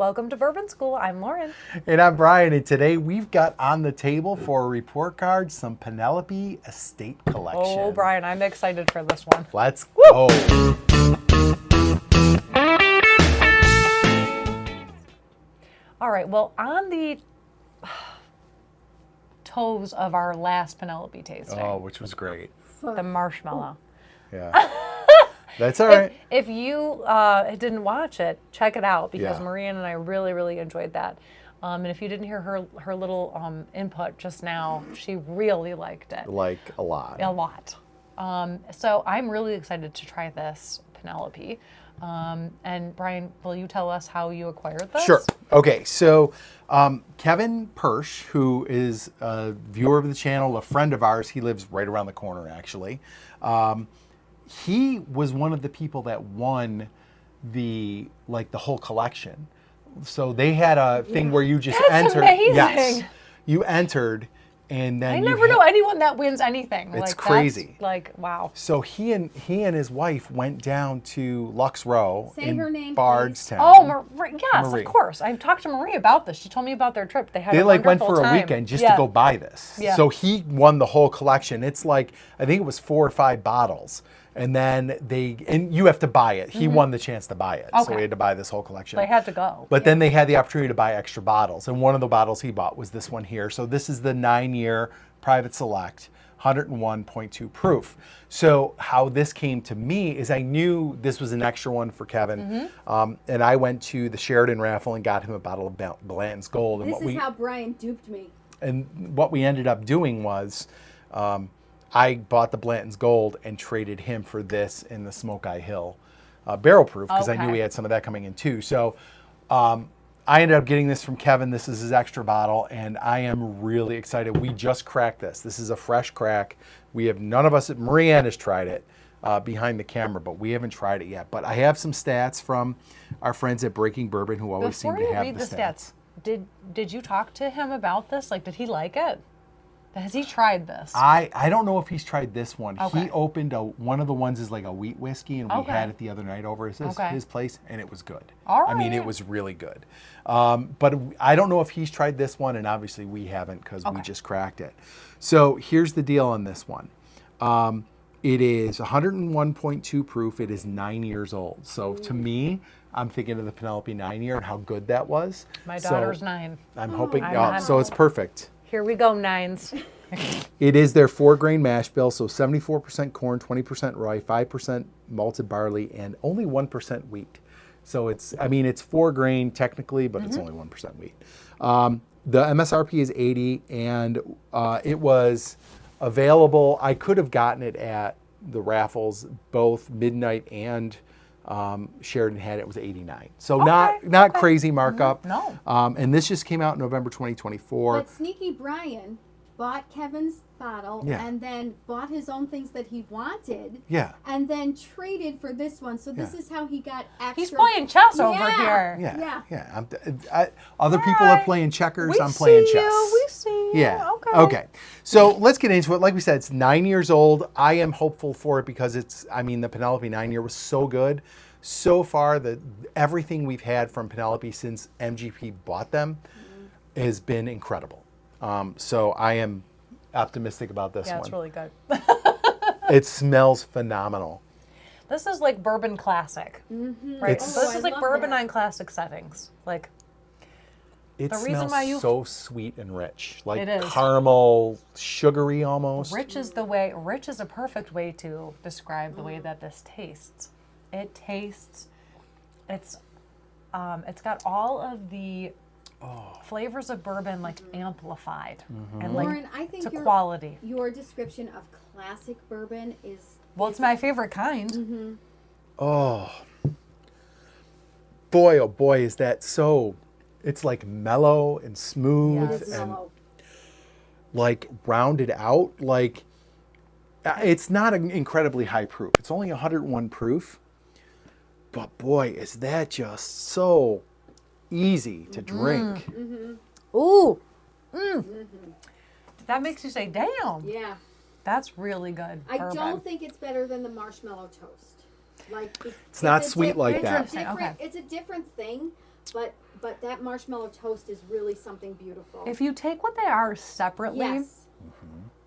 Welcome to Bourbon School. I'm Lauren. And I'm Brian, and today we've got on the table for a report card some Penelope Estate Collection. Oh, Brian, I'm excited for this one. Let's go. All right, well, on the toes of our last Penelope tasting, Which was great. the marshmallow. Yeah. That's all right. If you didn't watch it, check it out because Yeah. Maria and I really, really enjoyed that. And if you didn't hear her little input just now, she really liked it. Like a lot. A lot. So I'm really excited to try this Penelope. And Brian, will you tell us how you acquired this? Sure. Okay, so Kevin Persh, who is a viewer of the channel, a friend of ours, he lives right around the corner actually. He was one of the people that won the whole collection. So they had a thing where you just That's entered. amazing. Yes, you entered, and then I never know anyone that wins anything. It's crazy. That's wow. So he and his wife went down to Lux Row Say her name, Bardstown. Oh, yes, Marie. of course. I've talked to Marie about this. She told me about their trip. They had They a went wonderful for a time. weekend just to go buy this. Yeah. So he won the whole collection. It's like, I think it was 4 or 5 bottles. And then you have to buy it. He won the chance to buy it. So Okay. we had to buy this whole collection. They had to go. But then they had the opportunity to buy extra bottles. And one of the bottles he bought was this one here. So this is the 9-year Private Select, 101.2 proof. So how this came to me is I knew this was an extra one for Kevin. And I went to the Sheridan raffle and got him a bottle of Blanton's Gold. And This is how Brian duped me. And what we ended up doing was I bought the Blanton's Gold and traded him for this in the Smoke Eye Hill barrel proof because I knew Okay. we had some of that coming in too. So I ended up getting this from Kevin. This is his extra bottle, and I am really excited. We just cracked this. This is a fresh crack. We have none of us, Marianne has tried it behind the camera, but we haven't tried it yet. But I have some stats from our friends at Breaking Bourbon who always Before seem to you have read the stats. did you talk to him about this? Like, did he like it? Has he tried this? I don't know if he's tried this one. Okay. He opened one of the ones is like a wheat whiskey, and we Okay. had it the other night over at his place, and it was good. All I mean, right. it was really good. But I don't know if he's tried this one, and obviously we haven't because we just cracked it. So here's the deal on this one. It is 101.2 proof. It is 9 years old. So to me, I'm thinking of the Penelope 9-year and how good that was. My So daughter's 9. I'm hoping, I'm- so it's perfect. Here we go, 9s. It is their 4-grain mash bill, so 74% corn, 20% rye, 5% malted barley, and only 1% wheat. So it's 4-grain technically, but it's only 1% wheat. The MSRP is $80, and it was available. I could have gotten it at the raffles, both Midnight and Sheridan had it was $89. So not crazy markup. No. And this just came out in November 2024. But Sneaky Brian bought Kevin's bottle and then bought his own things that he wanted. Yeah. And then traded for this one. So this is how he got extra. He's playing chess over here. Yeah. Other people are playing checkers. I'm playing chess. We see you. Yeah. Okay. So let's get into it. Like we said, it's 9 years old. I am hopeful for it because the Penelope 9-year was so good. So far, everything we've had from Penelope since MGP bought them has been incredible. So I am optimistic about this one. Yeah, it's really good. It smells phenomenal. This is like bourbon classic, right? So this is like bourbon on classic settings. Like It the reason smells why you so sweet and rich, like It is. caramel, sugary almost. rich is a perfect way to describe the way that this tastes. It tastes. It's got all of the flavors of bourbon amplified and Lauren, I think to quality. Your description of classic bourbon is Well, it's my favorite kind. Oh boy, is that so? It's like mellow and smooth Yes. it's and mellow. like rounded out. Like it's not an incredibly high proof. It's only 101 proof. But boy, is that just so easy to drink. Ooh. That makes you say, damn. Yeah. That's really good. I bourbon. don't think it's better than the marshmallow toast. Like It's not a sweet like that. Interesting, okay. It's a different thing, But that marshmallow toast is really something beautiful. If you take what they are separately, yes.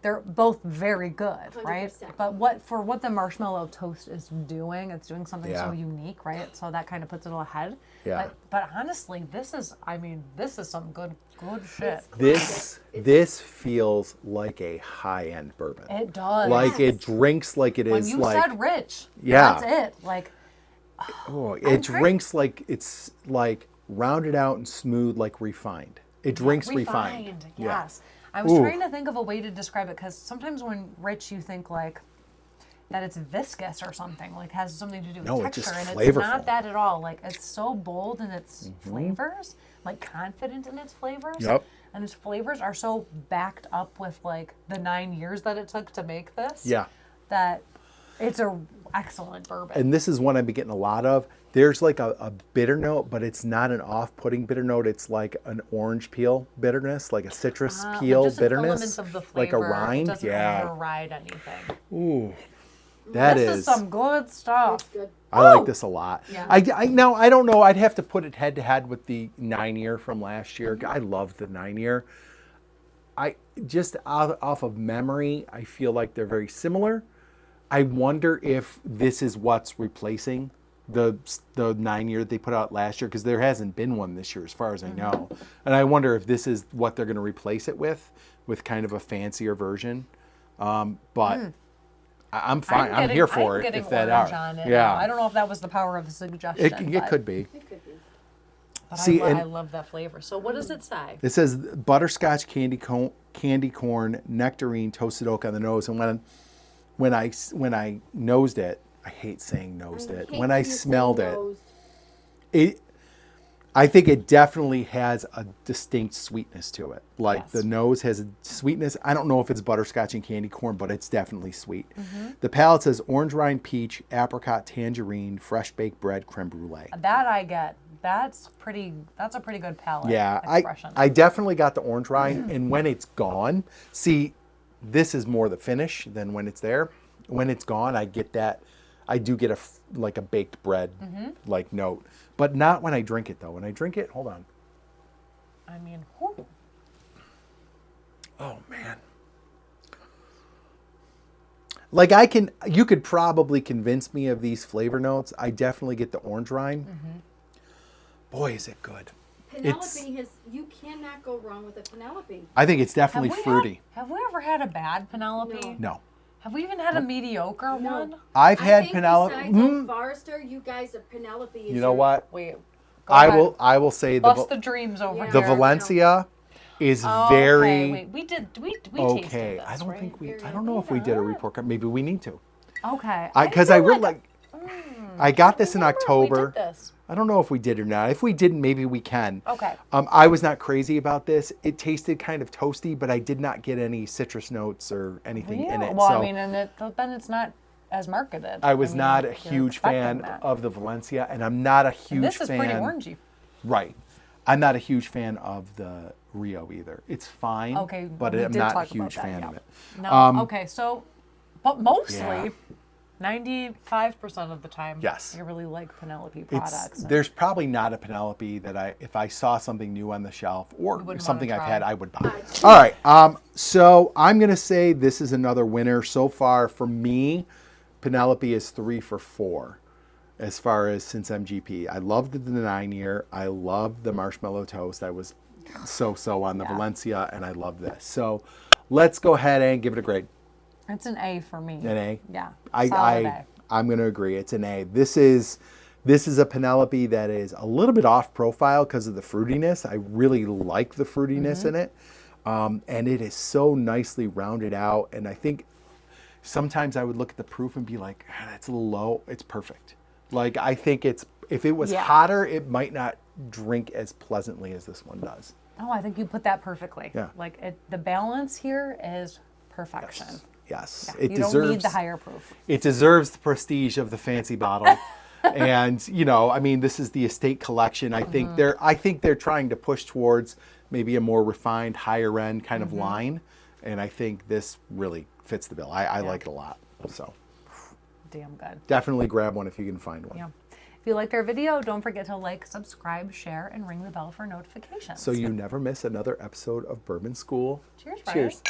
they're both very good, right? 100%. But what the marshmallow toast is doing, it's doing something so unique, right? So that kind of puts it ahead. Yeah. But honestly, this is some good shit. This feels like a high-end bourbon. It does. Like it drinks like it when is you like said rich, Yeah. that's it. Like it drinks like it's like rounded out and smooth, like refined. It drinks refined. Yes. I was trying to think of a way to describe it because sometimes when rich, you think like that it's viscous or something, like has something to do with texture, it's just and flavorful. it's not that at all. Like it's so bold in its flavors, like confident in its flavors. Yep. And its flavors are so backed up with like the 9 years that it took to make this. Yeah. That it's a excellent bourbon. And this is one I've been getting a lot of. There's like a bitter note, but it's not an off-putting bitter note. It's like an orange peel bitterness, like a citrus peel just bitterness, elements of the like a flavor. rind. It doesn't override anything. Ooh, This is some good stuff. It's good. I like this a lot. Yeah. I now I don't know. I'd have to put it head to head with the 9-year from last year. I love the 9-year. I just off of memory, I feel like they're very similar. I wonder if this is what's replacing the 9-year that they put out last year, because there hasn't been one this year as far as I know. And I wonder if this is what they're going to replace it with kind of a fancier version. But I'm fine. I'm here for it if that are. On it. Yeah. I don't know if that was the power of the suggestion. It could be. It could be. But See, I and- love that flavor. So what does it say? It says butterscotch candy corn, nectarine, toasted oak on the nose. And when I nosed it, I hate saying nosed it. When I smelled it, I think it definitely has a distinct sweetness to it. Like Yes. the nose has a sweetness. I don't know if it's butterscotch and candy corn, but it's definitely sweet. The palate says orange rind, peach, apricot, tangerine, fresh baked bread, creme brulee. That I get. That's a pretty good palate expression. I definitely got the orange rind, and when it's gone, see, this is more the finish than when it's there. When it's gone, I get that. I do get like a baked bread like note, but not when I drink it though. When I drink it, hold on. I mean, whew. Oh man. Like you could probably convince me of these flavor notes. I definitely get the orange rind. Boy, is it good. Penelope you cannot go wrong with a Penelope. I think it's definitely fruity. Have we ever had a bad Penelope? No. Have we even had a mediocre one? I've had I think Penelope. besides Old Forester, you guys are Penelope. Is You know what? Wait. I will say Bust the dreams over here. the Valencia is Oh, very okay. Wait, we tasted okay. this, I don't right? think we. I don't know if we did a report card. Maybe we need to. Okay. Because I really like. I got this in remember if we October. did this. I don't know if we did or not. If we didn't, maybe we can. Okay. I was not crazy about this. It tasted kind of toasty, but I did not get any citrus notes or anything in it. Well, so I mean, then it's not as marketed. I was not a you're huge expecting fan that. of the Valencia, and I'm not a huge This is fan. pretty orangey. Right. I'm not a huge fan of the Rio either. It's fine. Okay, But we I'm did not a talk about huge that, fan yeah. of it. No. Okay. So, but mostly, Yeah. 95% of the time, Yes. you really like Penelope products. There's probably not a Penelope that if I saw something new on the shelf or would something wanna I've try. had, I would buy. All right. So I'm going to say this is another winner so far for me. Penelope is 3 for 4 as far as since MGP. I loved the 9-year. I loved the marshmallow toast. I was so on the Valencia, and I love this. So let's go ahead and give it a grade. It's an A for me. An A? Yeah. Solid A. I'm going to agree. It's an A. This is a Penelope that is a little bit off profile because of the fruitiness. I really like the fruitiness in it. And it is so nicely rounded out. And I think sometimes I would look at the proof and be like, that's a little low. It's perfect. Like, I think if it was hotter, it might not drink as pleasantly as this one does. Oh, I think you put that perfectly. Yeah. Like the balance here is perfection. Yes. Yeah, you don't need the higher proof. It deserves the prestige of the fancy bottle. And, I mean, this is the estate collection. I think they're trying to push towards maybe a more refined, higher end kind of line. And I think this really fits the bill. I like it a lot. So Damn good. definitely grab one if you can find one. Yeah. If you liked our video, don't forget to like, subscribe, share, and ring the bell for notifications. So you never miss another episode of Bourbon School. Cheers, Brian. Cheers.